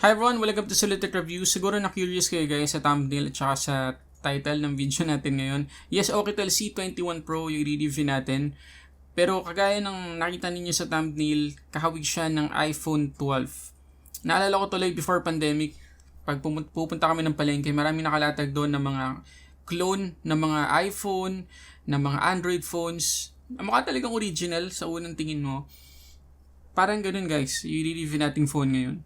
Hi everyone! Welcome to Sulit Review. Siguro na-curious kayo guys sa thumbnail at saka sa title ng video natin ngayon. Yes, Oukitel C21 Pro yung i-review natin. Pero kagaya ng nakita ninyo sa thumbnail, kahawig siya ng iPhone 12. Naalala ko tuloy before pandemic, pag pupunta kami ng palengke, maraming nakalatag doon ng mga clone ng mga iPhone, ng mga Android phones. Mukha talagang original sa unang tingin mo. Parang ganun guys, i-review nating phone ngayon.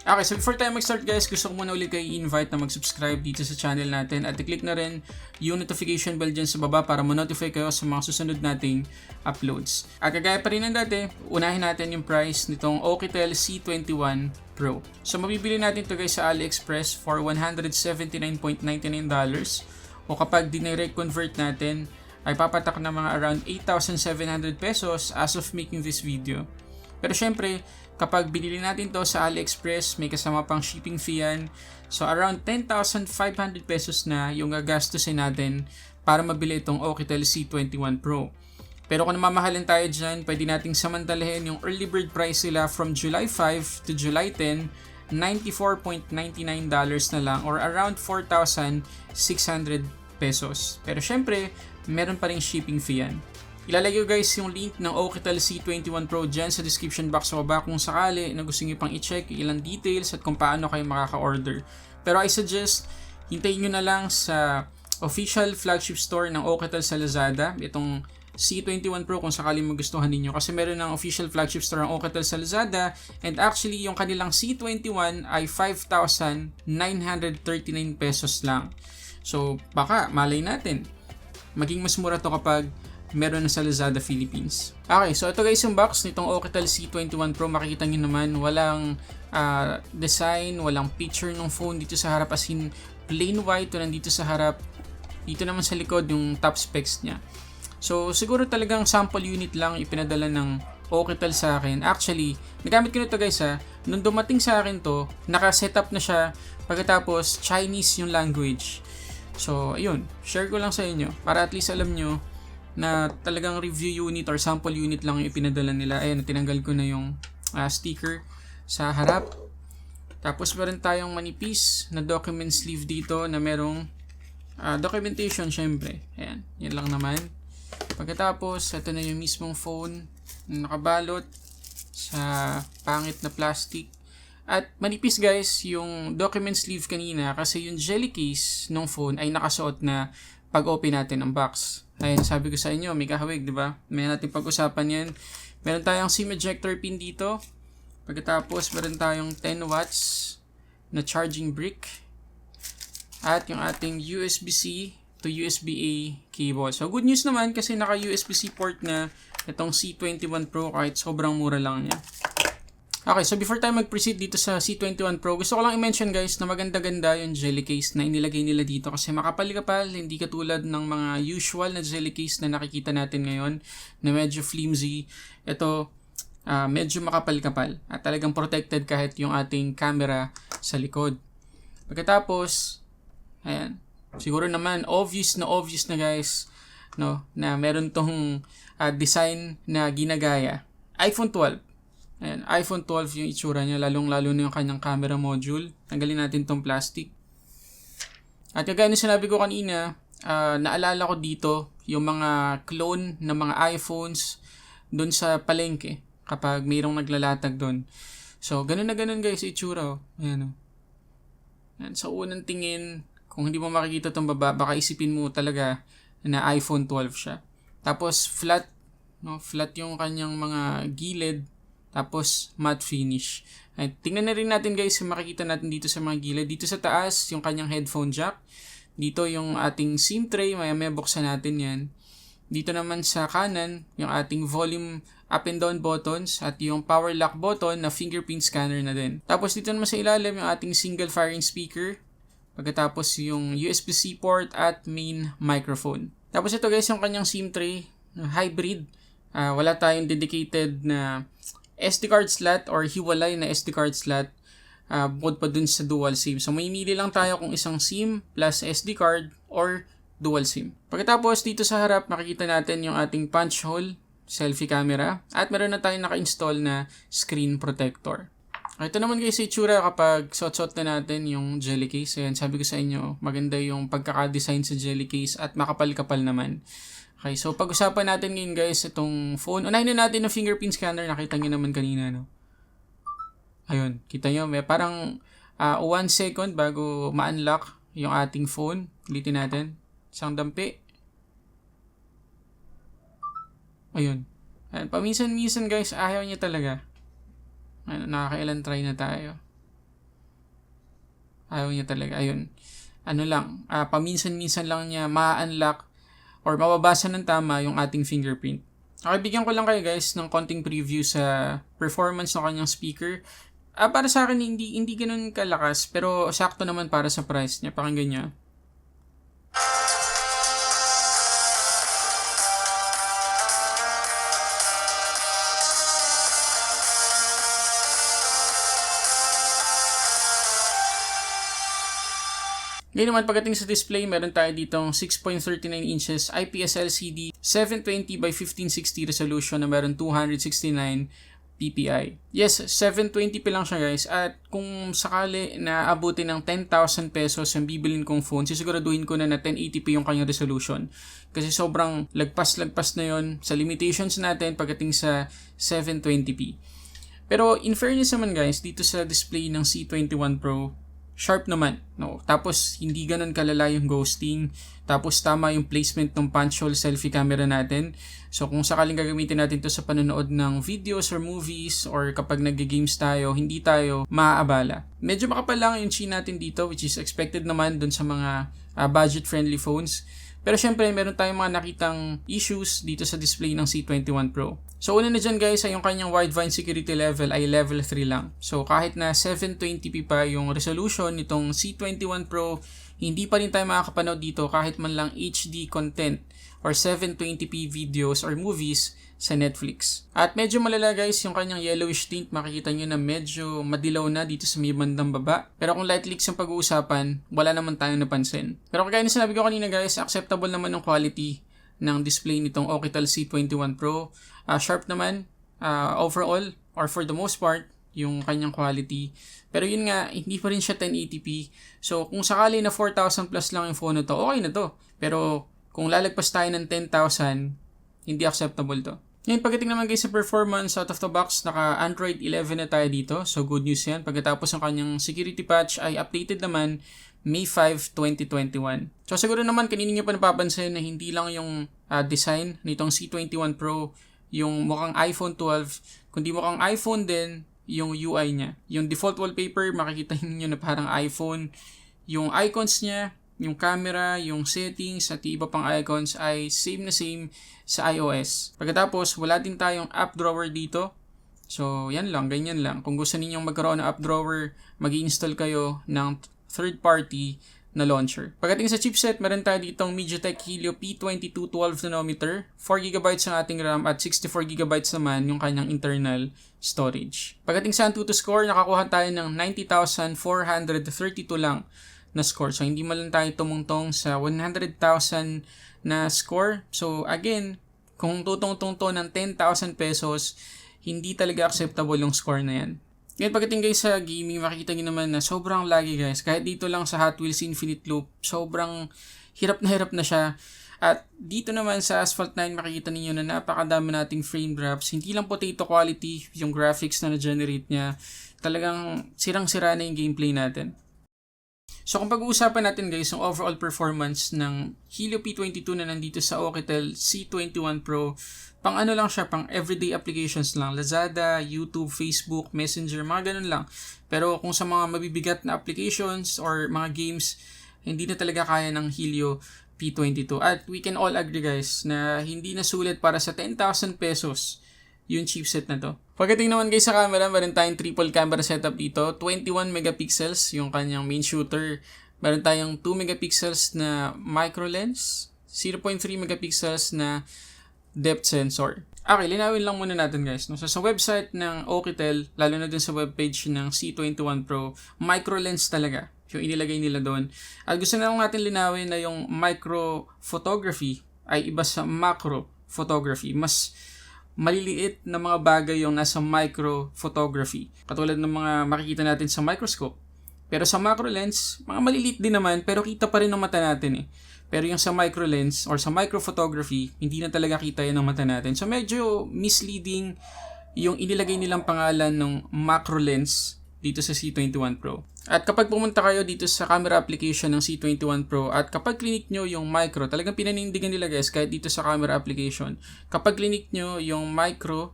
Okay, so before tayo mag-start guys, gusto ko muna ulit kayo i-invite na mag-subscribe dito sa channel natin at i-click na rin yung notification bell dyan sa baba para ma-notify kayo sa mga susunod nating uploads. At kagaya pa rin ng dati, unahin natin yung price nitong Oukitel C21 Pro. So mabibili natin to guys sa AliExpress for $179.99 o kapag dinirect convert natin ay papatak na mga around 8,700 pesos as of making this video. Pero syempre, kapag binili natin to sa AliExpress, may kasama pang shipping fee yan. So around 10,500 pesos na yung gagastusin natin para mabili itong Oukitel C21 Pro. Pero kung namamahalin tayo dyan, pwede nating samantalahin yung early bird price sila from July 5 to July 10, $94.99 na lang or around 4,600 pesos. Pero syempre, meron pa rin shipping fee yan. Ilalagay ko guys yung link ng Oukitel C21 Pro dyan sa description box sa baba kung sakali na gusto nyo pang i-check ilang details at kung paano kayo makaka-order. Pero I suggest, hintayin nyo na lang sa official flagship store ng Oukitel sa Lazada, itong C21 Pro kung sakali magustuhan ninyo. Kasi meron ng official flagship store ng Oukitel sa Lazada and actually yung kanilang C21 ay 5,939 pesos lang. So baka malay natin, maging mas mura to kapag meron na sa Lazada Philippines. Okay, so ito guys yung box nitong Oukitel C21 Pro. Makikita nyo naman, walang design, walang picture ng phone dito sa harap, as in plain white, walang dito sa harap. Dito naman sa likod yung top specs niya. So siguro talagang sample unit lang ipinadala ng Oukitel sa akin. Actually, nagamit ko nito guys nung dumating sa akin to, naka-setup na siya, pagkatapos Chinese yung language. So ayun, share ko lang sa inyo para at least alam nyo na talagang review unit or sample unit lang yung ipinadala nila. Ayan, tinanggal ko na yung sticker sa harap. Tapos meron tayong manipis na document sleeve dito na merong documentation syempre. Ayan, yan lang naman. Pagkatapos, ito na yung mismong phone na nakabalot sa pangit na plastic. At manipis guys yung document sleeve kanina kasi yung jelly case ng phone ay nakasuot na pag open natin ang box. Ayun, sabi ko sa inyo, may kahawig, di ba? May natin pag-usapan yan. Meron tayong SIM ejector pin dito. Pagkatapos, meron tayong 10 watts na charging brick. At yung ating USB-C to USB-A cable. So, good news naman kasi naka-USB-C port na itong C21 Pro kahit sobrang mura lang niya. Okay, so before tayo mag-proceed dito sa C21 Pro, gusto ko lang i-mention guys na maganda-ganda yung jelly case na inilagay nila dito kasi makapal-kapal, hindi katulad ng mga usual na jelly case na nakikita natin ngayon na medyo flimsy. Ito, medyo makapal-kapal at talagang protected kahit yung ating camera sa likod. Pagkatapos, ayan, siguro naman obvious na guys, no, na meron tong design na ginagaya. iPhone 12. Ayan, iPhone 12 yung itsura niya, lalong-lalo na yung kanyang camera module. Tanggalin natin tong plastic. At kagaya na sinabi ko kanina, naalala ko dito yung mga clone ng mga iPhones doon sa palengke kapag mayroong naglalatag doon. So, ganun na ganun guys, itsura. Ayan o. Ayan, sa unang tingin, kung hindi mo makikita itong baba, baka isipin mo talaga na iPhone 12 siya. Tapos, flat, no? Flat yung kanyang mga gilid. Tapos, matte finish. At tingnan na rin natin guys yung makikita natin dito sa mga gilid. Dito sa taas, yung kanyang headphone jack. Dito yung ating SIM tray. Maya buksan natin yan. Dito naman sa kanan, yung ating volume up and down buttons. At yung power lock button na fingerprint scanner na din. Tapos dito naman sa ilalim, yung ating single firing speaker. Pagkatapos yung USB-C port at main microphone. Tapos ito guys, yung kanyang SIM tray. Hybrid. Wala tayong dedicated na SD card slot or hiwalay na SD card slot bukod pa dun sa dual SIM. So, mamimili lang tayo kung isang SIM plus SD card or dual SIM. Pagkatapos dito sa harap makikita natin yung ating punch hole, selfie camera, at meron na tayong naka-install na screen protector. Ito naman guys sa itsura kapag suot-suot na natin yung jelly case. Ayan, sabi ko sa inyo, maganda yung pagkaka-design sa jelly case at makapal-kapal naman. Okay, so pag-usapan natin ngayon guys itong phone. Unahin na natin yung fingerprint scanner. Nakita nyo naman kanina, no? Ayun, kita nyo, may parang 1 second bago ma-unlock yung ating phone. Ulitin natin. Isang dampi. Ayun. Ayan, paminsan-minsan guys, ayaw niya talaga. Ayun, nakakailan try na tayo. Ayaw niya talaga. Ayun. Ano lang, paminsan-minsan lang niya ma-unlock or mababasa ng tama yung ating fingerprint. Okay, bigyan ko lang kayo guys ng konting preview sa performance ng kanyang speaker. Para sa akin, hindi ganun kalakas, pero sakto naman para sa price niya. Pakinggan niya. Ngayon naman pagdating sa display, meron tayo ditong 6.39 inches IPS LCD 720 by 1560 resolution na meron 269 ppi. Yes, 720p lang siya guys, at kung sakali na abutin ng 10,000 pesos ang bibilin kong phone, sisiguraduhin ko na 1080p yung kanyang resolution. Kasi sobrang lagpas na yon sa limitations natin pagdating sa 720p. Pero in fairness naman guys, dito sa display ng C21 Pro, sharp naman, no? Tapos hindi ganun kalala yung ghosting. Tapos tama yung placement ng punch hole selfie camera natin. So kung sakaling gagamitin natin to sa panonood ng videos or movies or kapag nag-games tayo, hindi tayo maaabala. Medyo makapal lang yung chin natin dito, which is expected naman dun sa mga budget-friendly phones. Pero syempre, meron tayong mga nakitang issues dito sa display ng C21 Pro. So una na dyan guys, ay yung kanyang wideband security level ay level 3 lang. So kahit na 720p pa yung resolution nitong C21 Pro, hindi pa rin tayo makakapanood dito kahit man lang HD content or 720p videos or movies sa Netflix. At medyo malala guys, yung kanyang yellowish tint, makikita nyo na medyo madilaw na dito sa may bandang baba. Pero kung light leaks yung pag-uusapan, wala naman tayong napansin. Pero kagaya na sinabi ko kanina guys, acceptable naman yung quality ng display nitong Oukitel C21 Pro. Sharp naman overall or for the most part yung kanyang quality. Pero yun nga, hindi pa rin siya 1080p. So kung sakali na 4,000 plus lang yung phone na to, okay na to. Pero kung lalagpas tayo ng 10,000, hindi acceptable to. Ngayon, pagdating naman guys sa performance out of the box, naka Android 11 na tayo dito. So good news yan. Pagkatapos ng kanyang security patch ay updated naman May 5, 2021. So siguro naman kanina nyo pa napapansin na hindi lang yung design nitong C21 Pro yung mukhang iPhone 12, kundi mukhang iPhone din yung UI niya. Yung default wallpaper, makikita niyo na parang iPhone. Yung icons niya, yung camera, yung settings, at iba pang icons ay same na same sa iOS. Pagkatapos, wala din tayong app drawer dito. So, yan lang, ganyan lang. Kung gusto ninyong magkaroon ng app drawer, mag-i-install kayo ng third-party na launcher. Pagdating sa chipset, meron tayo ditong MediaTek Helio P22 12nm, 4GB ang ating RAM at 64GB naman yung kanyang internal storage. Pagdating sa Antutu score, nakakuha tayo ng 90,432 lang na score. So, hindi man lang tayo tumungtong sa 100,000 na score. So, again, kung tutungtong to ng 10,000 pesos, hindi talaga acceptable yung score na yan. Ngayon, pagdating guys sa gaming, makikita nyo naman na sobrang laggy guys. Kahit dito lang sa Hot Wheels Infinite Loop, sobrang hirap na siya. At dito naman sa Asphalt 9, makikita niyo na napakadami nating frame drops. Hindi lang potato quality yung graphics na na-generate niya. Talagang sirang-sira na yung gameplay natin. So kung pag-uusapan natin guys yung overall performance ng Helio P22 na nandito sa Oukitel C21 Pro, pang ano lang siya, pang everyday applications lang. Lazada, YouTube, Facebook, Messenger, mga ganun lang. Pero kung sa mga mabibigat na applications or mga games, hindi na talaga kaya ng Helio P22. At we can all agree guys na hindi na sulit para sa 10,000 pesos yung chipset na to. Pagdating naman guys sa camera, meron tayong triple camera setup dito. 21 megapixels yung kanyang main shooter. Meron tayong 2 megapixels na micro lens, 0.3 megapixels na depth sensor. Okay, linawin lang muna natin guys. No? So, sa website ng Oukitel, lalo na dun sa webpage ng C21 Pro, micro lens talaga. yung inilagay nila doon. At gusto na lang natin linawin na yung micro photography ay iba sa macro photography. Mas maliliit na mga bagay yung nasa micro photography. Katulad ng mga makikita natin sa microscope. Pero sa macro lens, mga maliliit din naman pero kita pa rin ng mata natin eh. Pero yung sa micro lens or sa micro photography, hindi na talaga kita yan ng mata natin. So medyo misleading yung inilagay nilang pangalan ng macro lens dito sa C21 Pro. At kapag pumunta kayo dito sa camera application ng C21 Pro at kapag clinic nyo yung micro, talagang pinanindigan nila guys kahit dito sa camera application. Kapag clinic nyo yung micro,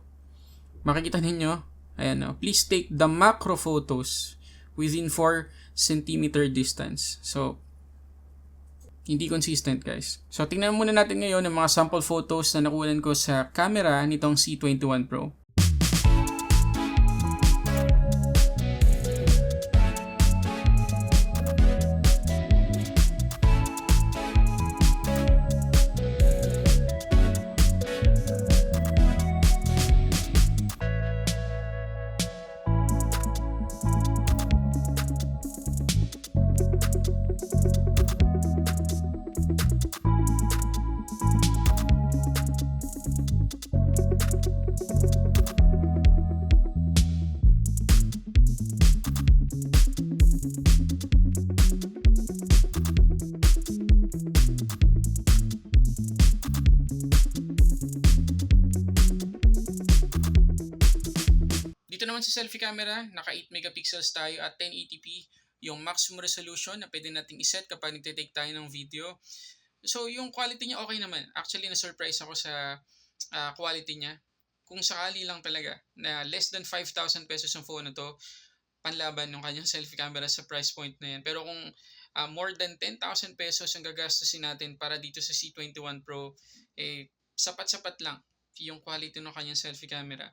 makikita ninyo, ayan o, please take the macro photos within 4 cm distance. So, hindi consistent guys. So, tingnan muna natin ngayon ang mga sample photos na nakuha ko sa camera nitong C21 Pro. Dito naman sa selfie camera, naka 8 megapixels tayo at 1080p yung maximum resolution na pwede nating iset kapag nagtitake tayo ng video. So yung quality niya okay naman. Actually na-surprise ako sa quality niya. Kung sakali lang talaga na less than 5,000 pesos ang phone na to, panlaban ng kanyang selfie camera sa price point na yan. Pero kung more than 10,000 pesos ang gagastusin natin para dito sa C21 Pro, sapat-sapat lang yung quality ng kanyang selfie camera.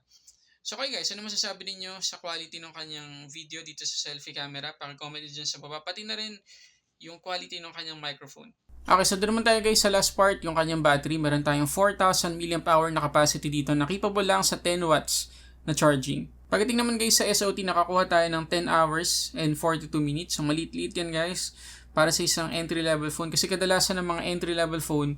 So okay guys, ano masasabi ninyo sa quality ng kanyang video dito sa selfie camera? Paki-comment dyan sa baba. Pati na rin yung quality ng kanyang microphone. Okay, so doon naman tayo guys sa last part, yung kanyang battery. Meron tayong 4,000 mAh na capacity dito na capable lang sa 10 watts na charging. Pagdating naman guys sa SOT, nakakuha tayo ng 10 hours and 42 minutes. So maliit-liit yan guys para sa isang entry-level phone. Kasi kadalasan ng mga entry-level phone,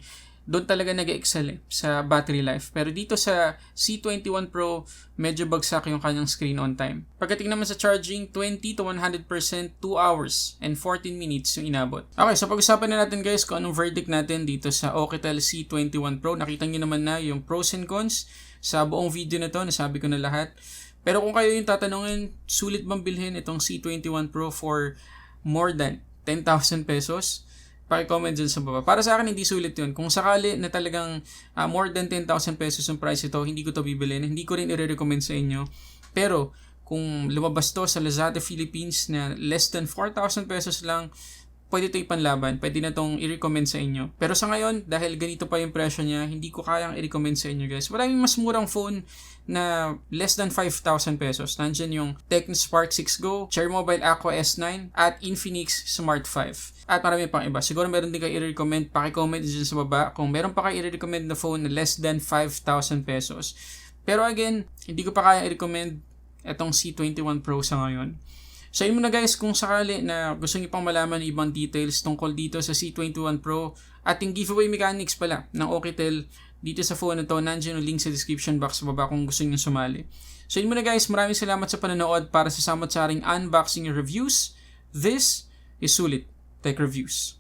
doon talaga nag-excel sa battery life. Pero dito sa C21 Pro, medyo bagsak yung kanyang screen on time. Pagdating naman sa charging, 20 to 100%, 2 hours and 14 minutes yung inabot. Okay, so pag-usapan na natin guys kung anong verdict natin dito sa Oukitel C21 Pro. Nakita nyo naman na yung pros and cons sa buong video na to. Nasabi ko na lahat. Pero kung kayo yung tatanungin, sulit bang bilhin itong C21 Pro for more than 10,000 pesos? Paki-comment dyan sa baba. Para sa akin, hindi sulit yun. Kung sakali na talagang more than 10,000 pesos yung price ito, hindi ko to bibilin. Hindi ko rin i-recommend sa inyo. Pero, kung lumabas to sa Lazada Philippines na less than 4,000 pesos lang, pwede ito ipanlaban. Pwede na itong i-recommend sa inyo. Pero sa ngayon, dahil ganito pa yung presyo niya, hindi ko kayang i-recommend sa inyo guys. Maraming mas murang phone na less than 5,000 pesos. Nandyan yung Tecno Spark 6 Go, Cherry Mobile Aqua S9, at Infinix Smart 5. At marami pang iba. Siguro meron din kayo i-recommend. Paki-comment dyan sa baba kung meron pa kayo i-recommend na phone na less than 5,000 pesos. Pero again, hindi ko pa kaya i-recommend itong C21 Pro sa ngayon. So yun muna guys, kung sakali na gusto niyo pang malaman ibang details tungkol dito sa C21 Pro, ating giveaway mechanics pala ng Oukitel dito sa phone na to, nandiyan yung link sa description box sa baba kung gusto niyo sumali. So yun muna guys, maraming salamat sa panonood para sa samot-saring unboxing reviews. This is Sulit Tech Reviews.